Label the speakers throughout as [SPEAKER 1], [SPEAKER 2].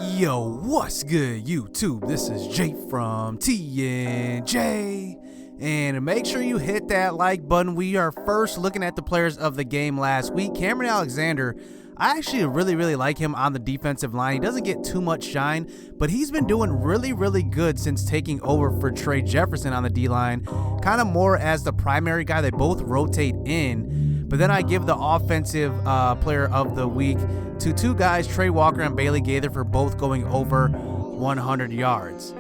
[SPEAKER 1] Yo, what's good, YouTube? This is Jay from Ncaa, and make sure you hit that like button. We are first looking at the players of the game last week. Cameron Alexander, I actually really like him on the defensive line. He doesn't get too much shine, but he's been doing really good since taking over for Trey Jefferson on the D-line, kind of more as the primary guy. They both rotate in, but then I give the offensive player of the week to two guys, Trey Walker and Bailey Gaither, for both going over 100 yards.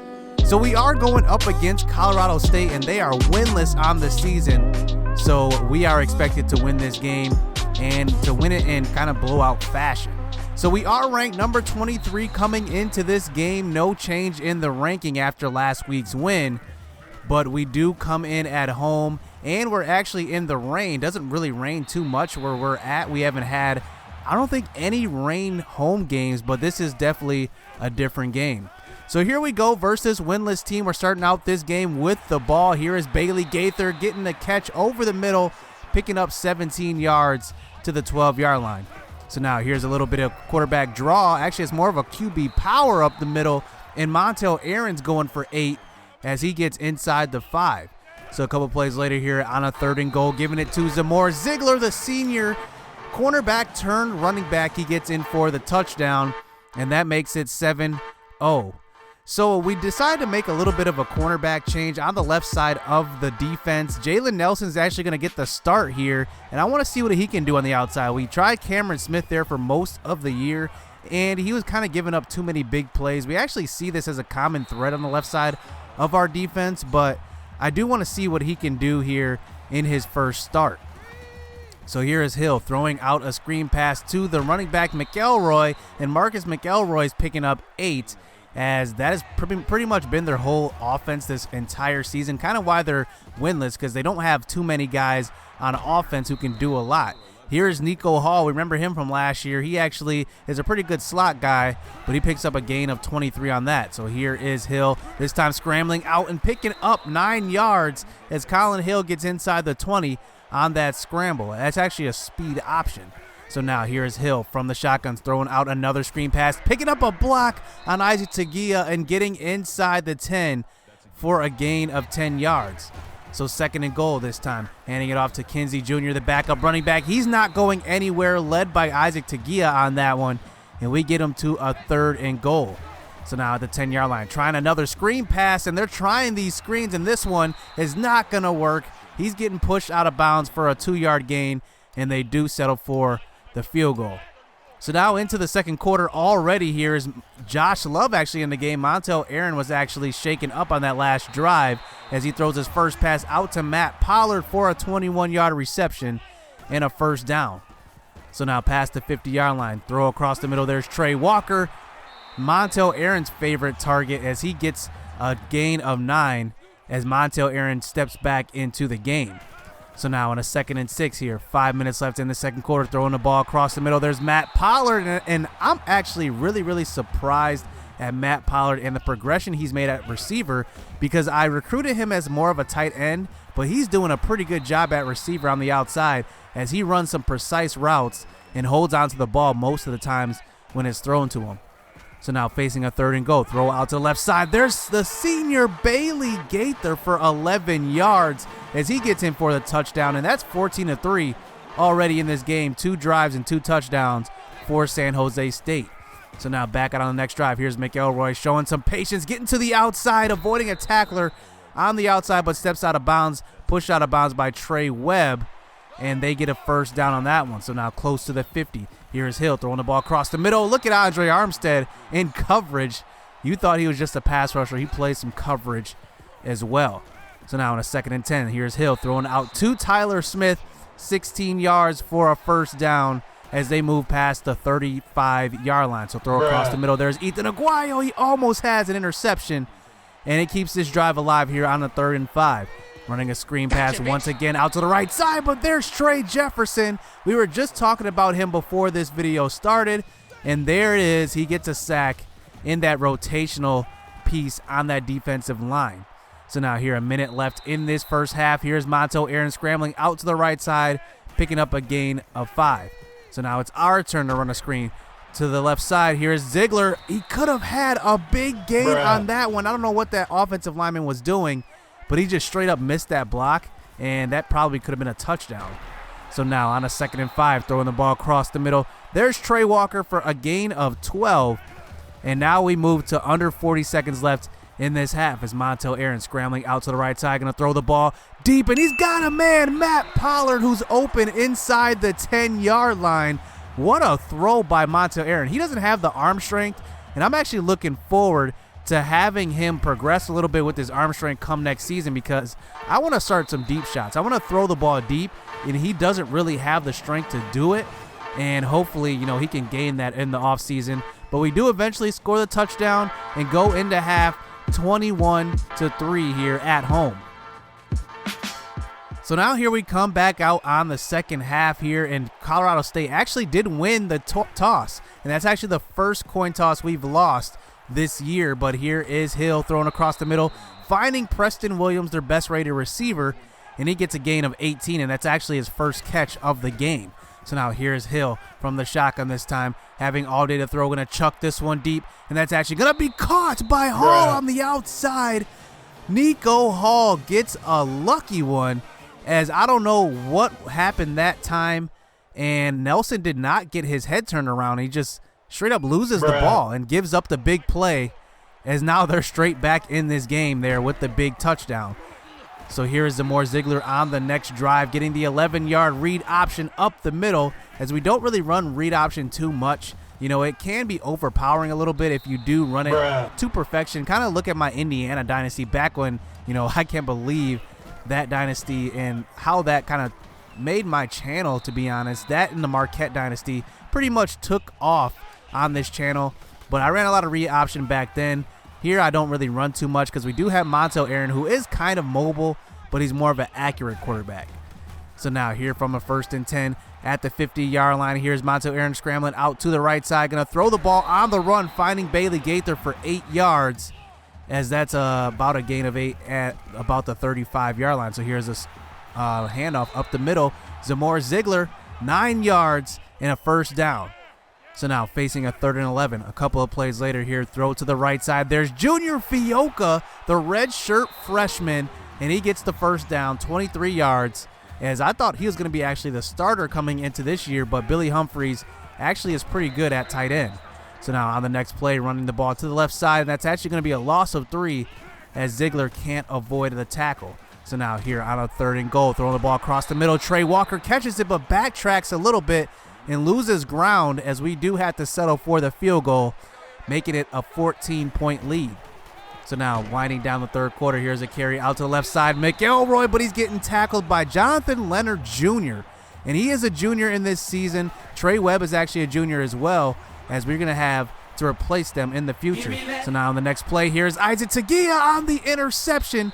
[SPEAKER 1] So we are going up against Colorado State, and they are winless on the season. So we are expected to win this game and to win it in kind of blowout fashion. So we are ranked number 23 coming into this game. No change in the ranking after last week's win, but we do come in at home, and we're actually in the rain. Doesn't really rain too much where we're at. We haven't had, I don't think, any rain home games, but this is definitely a different game. So here we go versus winless team. We're starting out this game with the ball. Here is Bailey Gaither getting the catch over the middle, picking up 17 yards to the 12-yard line. So now here's a little bit of quarterback draw. Actually, it's more of a QB power up the middle, and Montel Aaron's going for 8 as he gets inside the 5. So a couple plays later here on a 3rd and goal, giving it to Zamore Ziegler, the senior cornerback turned running back. He gets in for the touchdown, and that makes it 7-0. So we decided to make a little bit of a cornerback change on the left side of the defense. Jalen Nelson's actually going to get the start here, and I want to see what he can do on the outside. We tried Cameron Smith there for most of the year, and he was kind of giving up too many big plays. We actually see this as a common thread on the left side of our defense, but I do want to see what he can do here in his first start. So here is Hill throwing out a screen pass to the running back McElroy, and Marcus McElroy's picking up 8, as that has pretty much been their whole offense this entire season. Kind of why they're winless, because they don't have too many guys on offense who can do a lot. Here's Nico Hall. Remember him from last year. He actually is a pretty good slot guy, but he picks up a gain of 23 on that. So here is Hill, this time scrambling out and picking up 9 yards as Colin Hill gets inside the 20 on that scramble. That's actually a speed option. So now here's Hill from the shotguns, throwing out another screen pass, picking up a block on Isaac Tagia and getting inside the 10 for a gain of 10 yards. So 2nd and goal this time, handing it off to Kinsey Jr., the backup running back. He's not going anywhere, led by Isaac Tagia on that one, and we get him to a 3rd and goal. So now at the 10-yard line, trying another screen pass, and they're trying these screens, and this one is not going to work. He's getting pushed out of bounds for a 2-yard gain, and they do settle for the field goal. So now into the second quarter already. Here is Josh Love actually in the game. Montel Aaron was actually shaken up on that last drive as he throws his first pass out to Matt Pollard for a 21-yard reception and a first down. So now past the 50-yard line, throw across the middle. There's Trey Walker, Montel Aaron's favorite target, as he gets a gain of 9 as Montel Aaron steps back into the game. So now on a 2nd and 6 here, 5 minutes left in the second quarter, throwing the ball across the middle. There's Matt Pollard, and I'm actually really surprised at Matt Pollard and the progression he's made at receiver, because I recruited him as more of a tight end, but he's doing a pretty good job at receiver on the outside as he runs some precise routes and holds onto the ball most of the times when it's thrown to him. So now facing a 3rd and goal, throw out to the left side. There's the senior Bailey Gaither for 11 yards as he gets in for the touchdown, and that's 14-3 already in this game. 2 drives and 2 touchdowns for San Jose State. So now back out on the next drive. Here's McElroy showing some patience, getting to the outside, avoiding a tackler on the outside, but steps out of bounds, pushed out of bounds by Trey Webb, and they get a first down on that one. So now close to the 50. Here's Hill throwing the ball across the middle. Look at Andre Armstead in coverage. You thought he was just a pass rusher. He plays some coverage as well. So now on a 2nd and 10, here's Hill throwing out to Tyler Smith, 16 yards for a first down as they move past the 35-yard line. So throw across the middle. There's Ethan Aguayo. He almost has an interception, and it keeps this drive alive here on the 3rd and 5. Running a screen pass once again out to the right side, but there's Trey Jefferson. We were just talking about him before this video started, and there it is. He gets a sack in that rotational piece on that defensive line. So now here, a minute left in this first half. Here's Montel Aaron scrambling out to the right side, picking up a gain of 5. So now it's our turn to run a screen. to the left side. Here's Ziegler. He could have had a big gain on that one. I don't know what that offensive lineman was doing, but he just straight up missed that block, and that probably could have been a touchdown. So now on a 2nd and 5, throwing the ball across the middle. There's Trey Walker for a gain of 12, and now we move to under 40 seconds left in this half as Montel Aaron scrambling out to the right side, going to throw the ball deep, and he's got a man, Matt Pollard, who's open inside the 10-yard line. What a throw by Montel Aaron. He doesn't have the arm strength, and I'm actually looking forward to having him progress a little bit with his arm strength come next season, because I want to start some deep shots. I want to throw the ball deep, and he doesn't really have the strength to do it, and hopefully, he can gain that in the offseason. But we do eventually score the touchdown and go into half 21-3 here at home. So now here we come back out on the second half here, and Colorado State actually did win the toss, and that's actually the first coin toss we've lost this year. But here is Hill throwing across the middle, finding Preston Williams, their best rated receiver, and he gets a gain of 18, and that's actually his first catch of the game. So now here's Hill from the shotgun this time, having all day to throw, going to chuck this one deep, and that's actually going to be caught by Hall on the outside. Nico Hall gets a lucky one, as I don't know what happened that time, and Nelson did not get his head turned around. He just straight up loses the ball and gives up the big play, as now they're straight back in this game there with the big touchdown. So here is Zamore Ziegler on the next drive, getting the 11-yard read option up the middle, as we don't really run read option too much. It can be overpowering a little bit if you do run it to perfection. Kind of look at my Indiana Dynasty back when, I can't believe that Dynasty and how that kind of made my channel, to be honest. That and the Marquette Dynasty pretty much took off on this channel, but I ran a lot of read option back then. Here I don't really run too much because we do have Montel Aaron, who is kind of mobile, but he's more of an accurate quarterback. So now here from a 1st and 10 at the 50-yard line, here's Montel Aaron scrambling out to the right side, going to throw the ball on the run, finding Bailey Gaither for 8 yards, as that's about a gain of 8 at about the 35-yard line. So here's a handoff up the middle. Zamore Ziegler, 9 yards and a first down. So now facing a 3rd and 11. A couple of plays later here, throw to the right side. There's Junior Fioka, the red shirt freshman, and he gets the first down, 23 yards, as I thought he was going to be actually the starter coming into this year, but Billy Humphreys actually is pretty good at tight end. So now on the next play, running the ball to the left side, and that's actually going to be a loss of 3, as Ziegler can't avoid the tackle. So now here on a 3rd and goal, throwing the ball across the middle. Trey Walker catches it but backtracks a little bit and loses ground, as we do have to settle for the field goal, making it a 14-point lead. So now winding down the 3rd quarter, here's a carry out to the left side. McElroy, but he's getting tackled by Jonathan Leonard Jr., and he is a junior in this season. Trey Webb is actually a junior as well, as we're going to have to replace them in the future. So now on the next play, here's Isaac Tagia on the interception.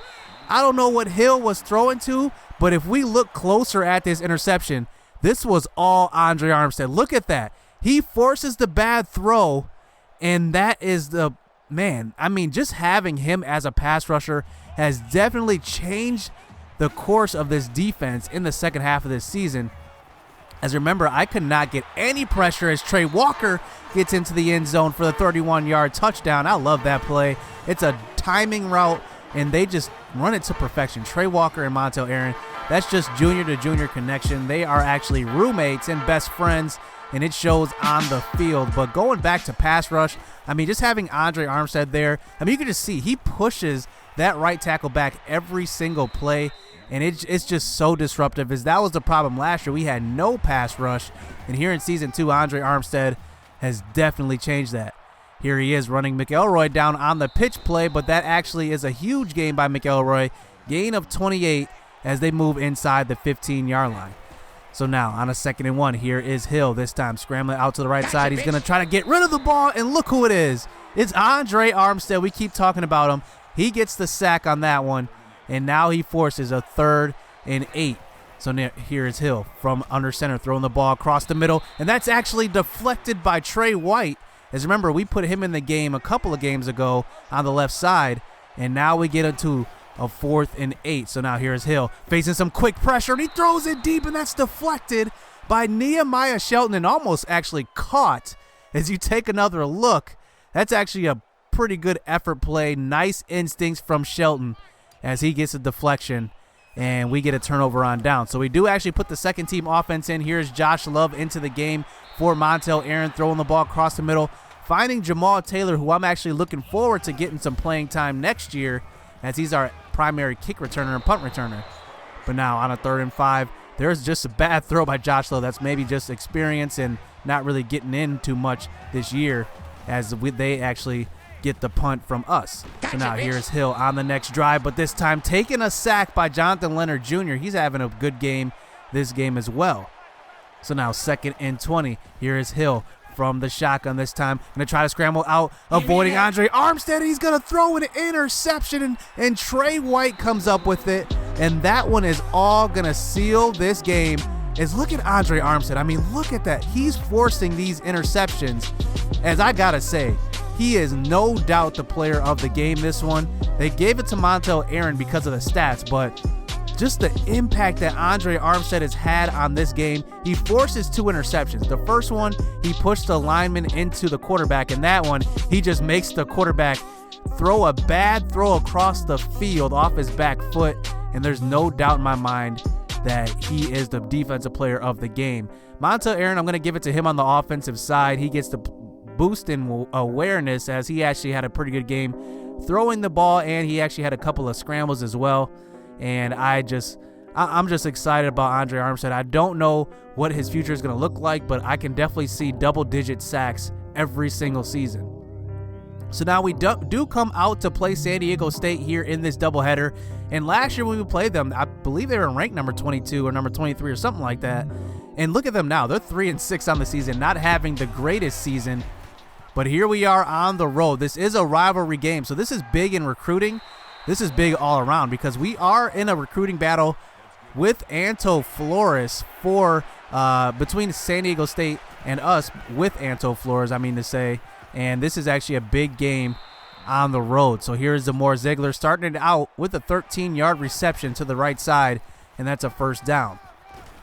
[SPEAKER 1] I don't know what Hill was throwing to, but if we look closer at this interception, this was all Andre Armstead. Look at that. He forces the bad throw, and that is the man. I mean, just having him as a pass rusher has definitely changed the course of this defense in the second half of this season. As remember, I could not get any pressure as Trey Walker gets into the end zone for the 31-yard touchdown. I love that play. It's a timing route, and they just run it to perfection. Trey Walker and Montel Aaron, that's just junior to junior connection. They are actually roommates and best friends, and it shows on the field. But going back to pass rush, I mean, just having Andre Armstead there, I mean, you can just see he pushes that right tackle back every single play, and it's just so disruptive, as that was the problem last year. We had no pass rush, and here in Season 2, Andre Armstead has definitely changed that. Here he is running McElroy down on the pitch play, but that actually is a huge gain by McElroy. Gain of 28 as they move inside the 15-yard line. So now on a 2nd and 1, here is Hill, this time scrambling out to the right side. He's going to try to get rid of the ball, and look who it is. It's Andre Armstead. We keep talking about him. He gets the sack on that one, and now he forces a 3rd and 8. So here is Hill from under center, throwing the ball across the middle, and that's actually deflected by Trey White. As remember, we put him in the game a couple of games ago on the left side, and now we get into a 4th and 8. So now here's Hill facing some quick pressure, and he throws it deep, and that's deflected by Nehemiah Shelton and almost actually caught, as you take another look, that's actually a pretty good effort play. Nice instincts from Shelton as he gets a deflection, and we get a turnover on down. So we do actually put the second team offense in. Here's Josh Love into the game for Montel Aaron, throwing the ball across the middle, finding Jamal Taylor, who I'm actually looking forward to getting some playing time next year, as he's our primary kick returner and punt returner. But now on a 3rd and 5, there's just a bad throw by Josh Love. That's maybe just experience and not really getting in too much this year, as they actually get the punt from us. So now here's Hill on the next drive, but this time taking a sack by Jonathan Leonard Jr. He's having a good game this game as well. So now 2nd and 20. Here is Hill from the shotgun this time. Going to try to scramble out, avoiding Andre Armstead. He's going to throw an interception, and Trey White comes up with it. And that one is all going to seal this game. Look at Andre Armstead. I mean, look at that. He's forcing these interceptions. As I got to say, he is no doubt the player of the game this one. They gave it to Montel Aaron because of the stats, but just the impact that Andre Armstead has had on this game. He forces 2 interceptions. The first one, he pushed the lineman into the quarterback, and that one, he just makes the quarterback throw a bad throw across the field off his back foot, and there's no doubt in my mind that he is the defensive player of the game. Montel Aaron, I'm going to give it to him on the offensive side. He gets the boost in awareness, as he actually had a pretty good game throwing the ball, and he actually had a couple of scrambles as well. And I'm just excited about Andre Armstead. I don't know what his future is going to look like, but I can definitely see double-digit sacks every single season. So now we do come out to play San Diego State here in this doubleheader. And last year when we played them, I believe they were ranked number 22 or number 23 or something like that. And look at them now. They're 3-6 on the season, not having the greatest season. But here we are on the road. This is a rivalry game, so this is big in recruiting. This is big all around, because we are in a recruiting battle with Anto Flores for between San Diego State and us, with Anto Flores, I mean to say. And this is actually a big game on the road. So here's Zamora Ziegler starting it out with a 13-yard reception to the right side, and that's a 1st down.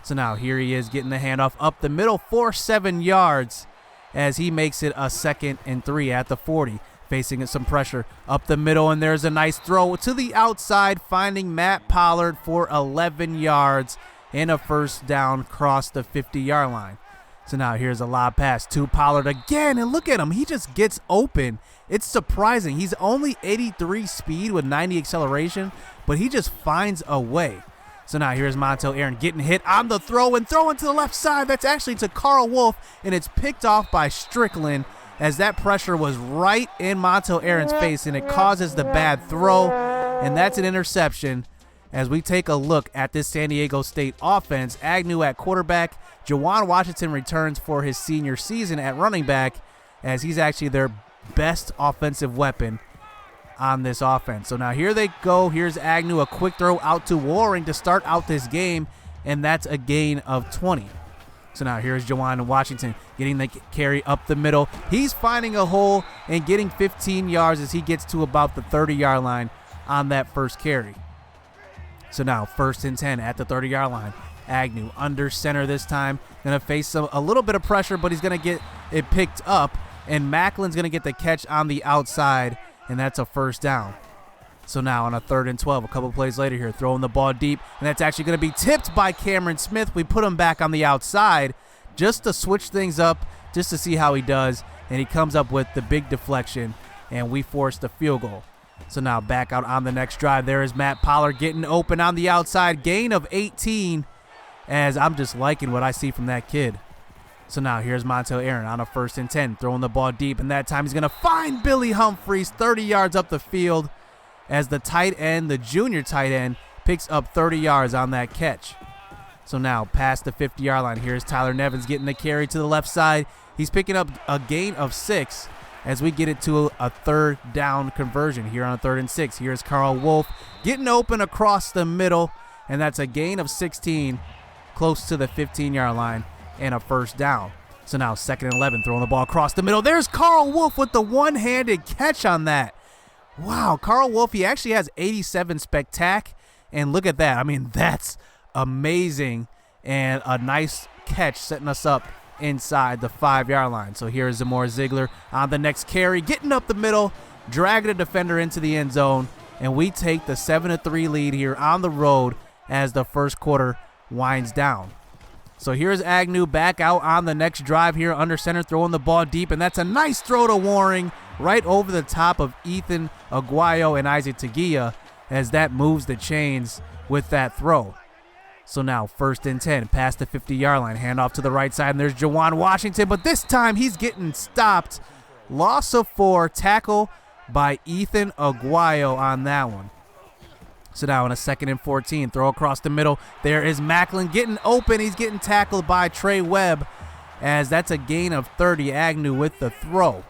[SPEAKER 1] So now here he is getting the handoff up the middle for 7 yards, as he makes it a 2nd and 3 at the 40. Facing some pressure up the middle, and there's a nice throw to the outside, finding Matt Pollard for 11 yards and a 1st down across the 50-yard line. So now here's a lob pass to Pollard again, and look at him. He just gets open. It's surprising. He's only 83 speed with 90 acceleration, but he just finds a way. So now here's Montel Aaron getting hit on the throw and throwing to the left side. That's actually to Carl Wolf, and it's picked off by Strickland, as that pressure was right in Montel Aaron's face, and it causes the bad throw, and that's an interception. As we take a look at this San Diego State offense, Agnew at quarterback, Jawan Washington returns for his senior season at running back, as he's actually their best offensive weapon on this offense. So now here they go. Here's Agnew, a quick throw out to Waring to start out this game, and that's a gain of 20. So now here's Jawan Washington getting the carry up the middle. He's finding a hole and getting 15 yards as he gets to about the 30-yard line on that first carry. So now 1st and 10 at the 30-yard line. Agnew under center this time. Going to face a little bit of pressure, but he's going to get it picked up. And Macklin's going to get the catch on the outside, and that's a 1st down. So now on a 3rd and 12, a couple plays later here, throwing the ball deep, and that's actually going to be tipped by Cameron Smith. We put him back on the outside just to switch things up, just to see how he does, and he comes up with the big deflection, and we force the field goal. So now back out on the next drive. There is Matt Pollard getting open on the outside, gain of 18, as I'm just liking what I see from that kid. So now here's Montel Aaron on a 1st and 10, throwing the ball deep, and that time he's going to find Billy Humphreys 30 yards up the field, as the tight end, the junior tight end, picks up 30 yards on that catch. So now past the 50-yard line, here's Tyler Nevins getting the carry to the left side. He's picking up a gain of 6 as we get it to a 3rd down conversion here on a 3rd and 6. Here's Carl Wolf getting open across the middle, and that's a gain of 16 close to the 15-yard line and a 1st down. So now 2nd and 11, throwing the ball across the middle. There's Carl Wolf with the one-handed catch on that. Wow, Carl Wolf, he actually has 87 spectac, and look at that. I mean, that's amazing, and a nice catch setting us up inside the 5-yard line. So here is Zamora Ziegler on the next carry, getting up the middle, dragging a defender into the end zone, and we take the 7-3 lead here on the road as the first quarter winds down. So here's Agnew back out on the next drive here under center, throwing the ball deep, and that's a nice throw to Waring right over the top of Ethan Aguayo and Isaac Tagia as that moves the chains with that throw. So now 1st and 10, past the 50-yard line, handoff to the right side, and there's Jawan Washington, but this time he's getting stopped. Loss of 4, tackle by Ethan Aguayo on that one. So now on a 2nd and 14, throw across the middle. There is Macklin getting open. He's getting tackled by Trey Webb as that's a gain of 30. Agnew with the throw.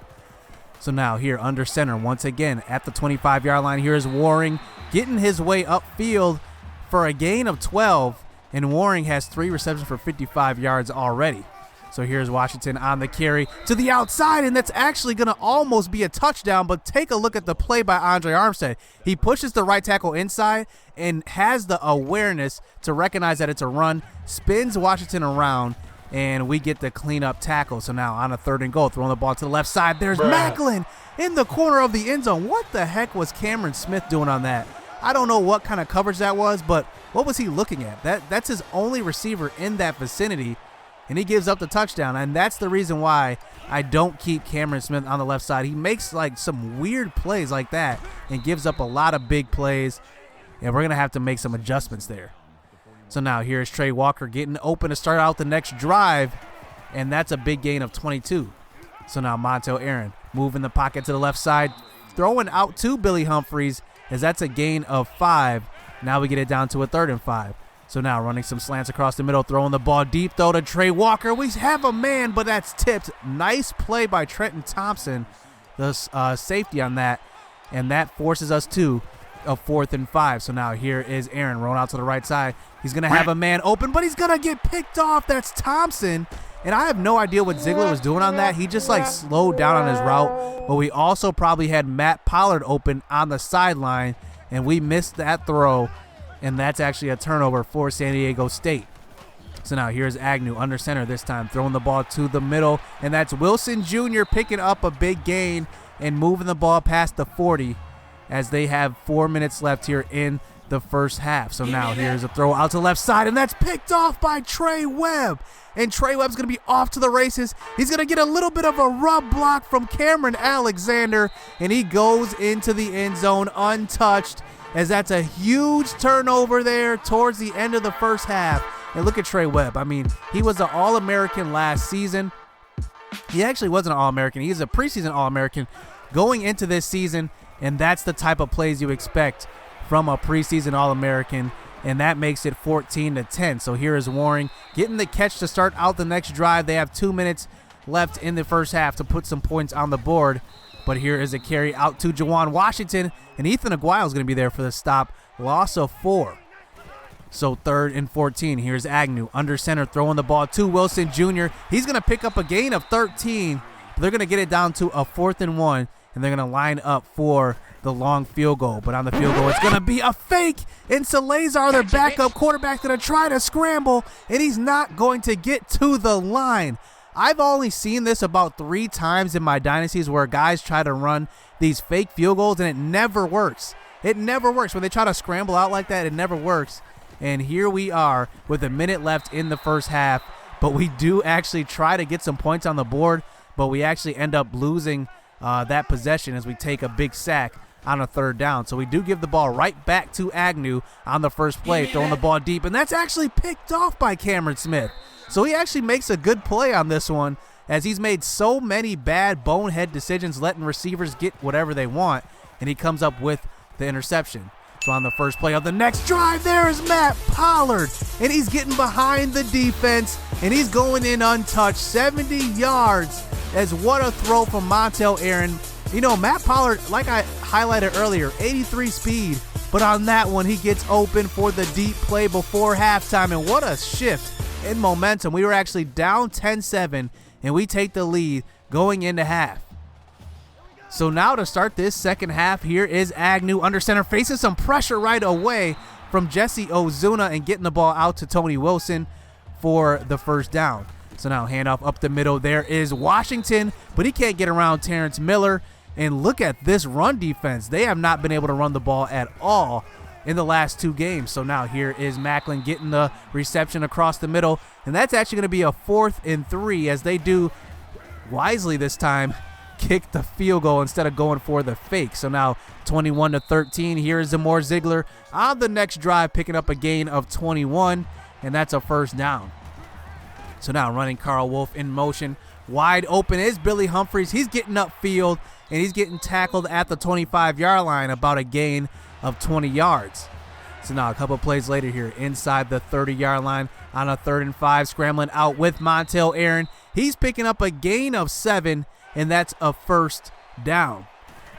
[SPEAKER 1] So now here under center once again at the 25-yard line. Here is Waring getting his way upfield for a gain of 12, and Waring has 3 receptions for 55 yards already. So here's Washington on the carry to the outside, and that's actually going to almost be a touchdown, but take a look at the play by Andre Armstead. He pushes the right tackle inside and has the awareness to recognize that it's a run, spins Washington around, and we get the cleanup tackle. So now on a 3rd and goal, throwing the ball to the left side, there's Macklin in the corner of the end zone. What the heck was Cameron Smith doing on that? I don't know what kind of coverage that was, but what was he looking at? That's his only receiver in that vicinity, and he gives up the touchdown, and that's the reason why I don't keep Cameron Smith on the left side. He makes like some weird plays like that and gives up a lot of big plays, and we're going to have to make some adjustments there. So now here's Trey Walker getting open to start out the next drive, and that's a big gain of 22. So now Montel Aaron moving the pocket to the left side, throwing out to Billy Humphreys, as that's a gain of 5. Now we get it down to a 3rd and 5. So now running some slants across the middle, throwing the ball deep, though, to Trey Walker. We have a man, but that's tipped. Nice play by Trenton Thompson, the safety on that, and that forces us to a 4th and 5. So now here is Aaron rolling out to the right side. He's going to have a man open, but he's going to get picked off. That's Thompson, and I have no idea what Ziegler was doing on that. He just, like, slowed down on his route, but we also probably had Matt Pollard open on the sideline, and we missed that throw. And that's actually a turnover for San Diego State. So now here's Agnew under center this time, throwing the ball to the middle. And that's Wilson Jr. picking up a big gain and moving the ball past the 40 as they have 4 minutes left here in the first half. So now here's a throw out to the left side, and that's picked off by Trey Webb. And Trey Webb's going to be off to the races. He's going to get a little bit of a rub block from Cameron Alexander, and he goes into the end zone untouched, as that's a huge turnover there towards the end of the first half. And look at Trey Webb. I mean, he was an All-American last season. He actually wasn't an All-American. He is a preseason All-American going into this season, and that's the type of plays you expect from a preseason All-American, and that makes it 14-10. So here is Waring getting the catch to start out the next drive. They have 2 minutes left in the first half to put some points on the board. But here is a carry out to Jawan Washington, and Ethan Aguayo is going to be there for the stop. Loss of 4. So 3rd and 14. Here's Agnew under center, throwing the ball to Wilson Jr. He's going to pick up a gain of 13. They're going to get it down to a 4th and 1, and they're going to line up for the long field goal. But on the field goal, it's going to be a fake, and Salazar, their backup quarterback, going to try to scramble, and he's not going to get to the line. I've only seen this about 3 times in my dynasties where guys try to run these fake field goals, and it never works. It never works. When they try to scramble out like that, it never works. And here we are with a minute left in the first half, but we do actually try to get some points on the board, but we actually end up losing that possession as we take a big sack on a 3rd down. So we do give the ball right back to Agnew on the first play, throwing the ball deep, and that's actually picked off by Cameron Smith. So he actually makes a good play on this one, as he's made so many bad bonehead decisions letting receivers get whatever they want, and he comes up with the interception. So on the first play of the next drive, there is Matt Pollard, and he's getting behind the defense, and he's going in untouched, 70 yards, as what a throw from Montel Aaron. You know, Matt Pollard, like I highlighted earlier, 83 speed, but on that one, he gets open for the deep play before halftime, and what a shift in momentum. We were actually down 10-7, and we take the lead going into half. So now to start this second half, here is Agnew under center, facing some pressure right away from Jesse Ozuna and getting the ball out to Tony Wilson for the first down. So now handoff up the middle. There is Washington, but he can't get around Terrence Miller. And look at this run defense. They have not been able to run the ball at all in the last 2 games. So now here is Macklin getting the reception across the middle. And that's actually going to be a 4th and 3 as they do wisely this time kick the field goal instead of going for the fake. So now 21-13. Here is Zamore Ziegler on the next drive picking up a gain of 21. And that's a first down. So now running Carl Wolf in motion. Wide open is Billy Humphries. He's getting upfield, and he's getting tackled at the 25-yard line, about a gain of 20 yards. So now a couple plays later here, inside the 30-yard line on a 3rd and 5, scrambling out with Montel Aaron. He's picking up a gain of 7, and that's a first down.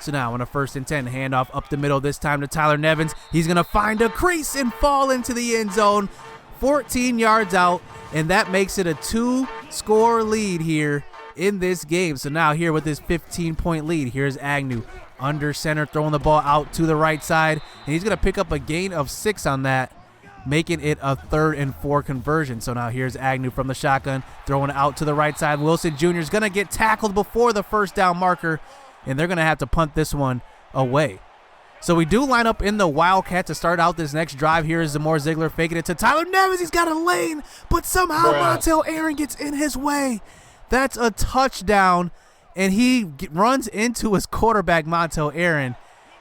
[SPEAKER 1] So now on a 1st and 10, handoff up the middle, this time to Tyler Nevins. He's going to find a crease and fall into the end zone, 14 yards out, and that makes it a 2-score lead here in this game. So now here with this 15-point lead, here's Agnew under center, throwing the ball out to the right side, and he's going to pick up a gain of 6 on that, making it a 3rd and 4 conversion. So now here's Agnew from the shotgun, throwing it out to the right side. Wilson Jr. is going to get tackled before the first down marker, and they're going to have to punt this one away. So we do line up in the Wildcat to start out this next drive. Here is Zamore Ziegler faking it to Tyler Nevins. He's got a lane, but somehow Montel Aaron gets in his way. That's a touchdown, and he runs into his quarterback, Montel Aaron,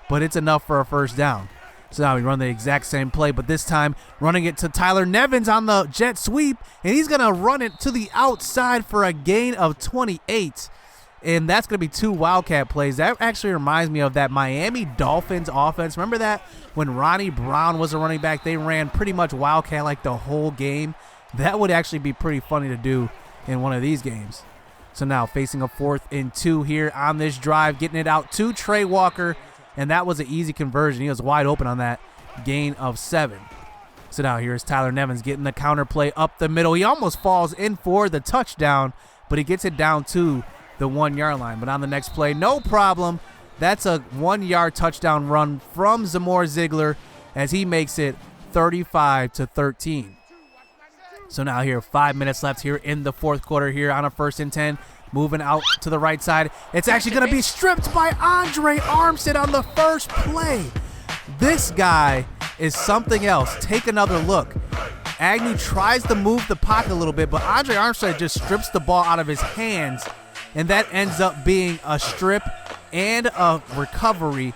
[SPEAKER 1] but it's enough for a first down. So now we run the exact same play, but this time running it to Tyler Nevins on the jet sweep, and he's going to run it to the outside for a gain of 28. And that's going to be 2 Wildcat plays. That actually reminds me of that Miami Dolphins offense. Remember that? When Ronnie Brown was a running back, they ran pretty much Wildcat like the whole game. That would actually be pretty funny to do in one of these games. So now facing a 4th and 2 here on this drive, getting it out to Trey Walker, and that was an easy conversion. He was wide open on that, gain of 7. So now here's Tyler Nevins getting the counter play up the middle. He almost falls in for the touchdown, but he gets it down to the 1-yard line. But on the next play, no problem. That's a 1-yard touchdown run from Zamore Ziegler as he makes it 35-13. So now here, 5 minutes left here in the 4th quarter here on a 1st and 10. Moving out to the right side. It's actually going to be stripped by Andre Armstead on the first play. This guy is something else. Take another look. Agnew tries to move the pocket a little bit, but Andre Armstead just strips the ball out of his hands, and that ends up being a strip and a recovery.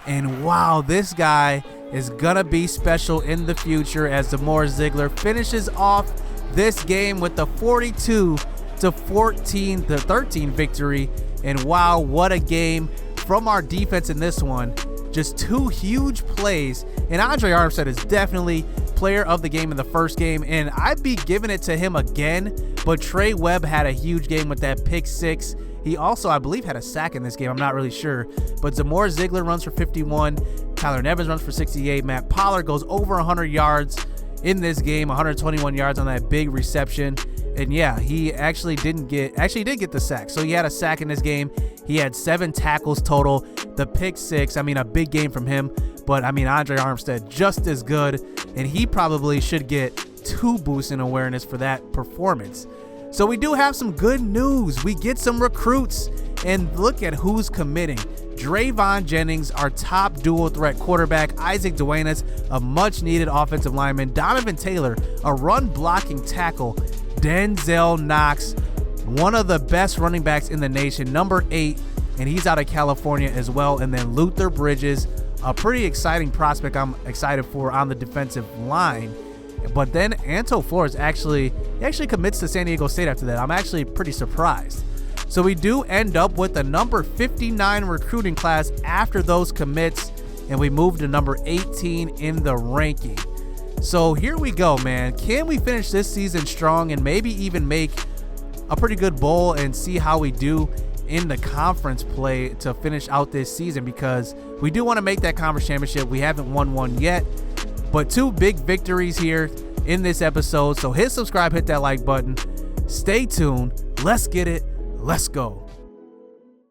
[SPEAKER 1] And wow, this guy is going to be special in the future as Zamore Ziegler finishes off this game with the 42-13 victory. And wow, what a game from our defense in this one. Just 2 huge plays, and Andre Armstead is definitely player of the game in the first game, and I'd be giving it to him again, but Trey Webb had a huge game with that pick 6. He also, I believe, had a sack in this game. I'm not really sure, but Zamore Ziegler runs for 51. Tyler Nevins runs for 68. Matt Pollard goes over 100 yards in this game, 121 yards on that big reception. And yeah, he actually did get the sack. So he had a sack in this game. He had 7 tackles total. The pick 6, I mean, a big game from him. But I mean, Andre Armstead just as good, and he probably should get 2 boosts in awareness for that performance. So we do have some good news. We get some recruits, and look at who's committing. Drayvon Jennings, our top dual threat quarterback. Isaac Duenas, a much needed offensive lineman. Donovan Taylor, a run blocking tackle. Denzel Knox, one of the best running backs in the nation, number 8, and he's out of California as well. And then Luther Bridges, a pretty exciting prospect I'm excited for on the defensive line. But then Anto Flores actually commits to San Diego State after that. I'm actually pretty surprised. So we do end up with the number 59 recruiting class after those commits, and we move to number 18 in the ranking. So here we go, man. Can we finish this season strong and maybe even make a pretty good bowl and see how we do in the conference play to finish out this season? Because we do want to make that conference championship. We haven't won one yet, but 2 big victories here in this episode. So hit subscribe, hit that like button. Stay tuned. Let's get it. Let's go.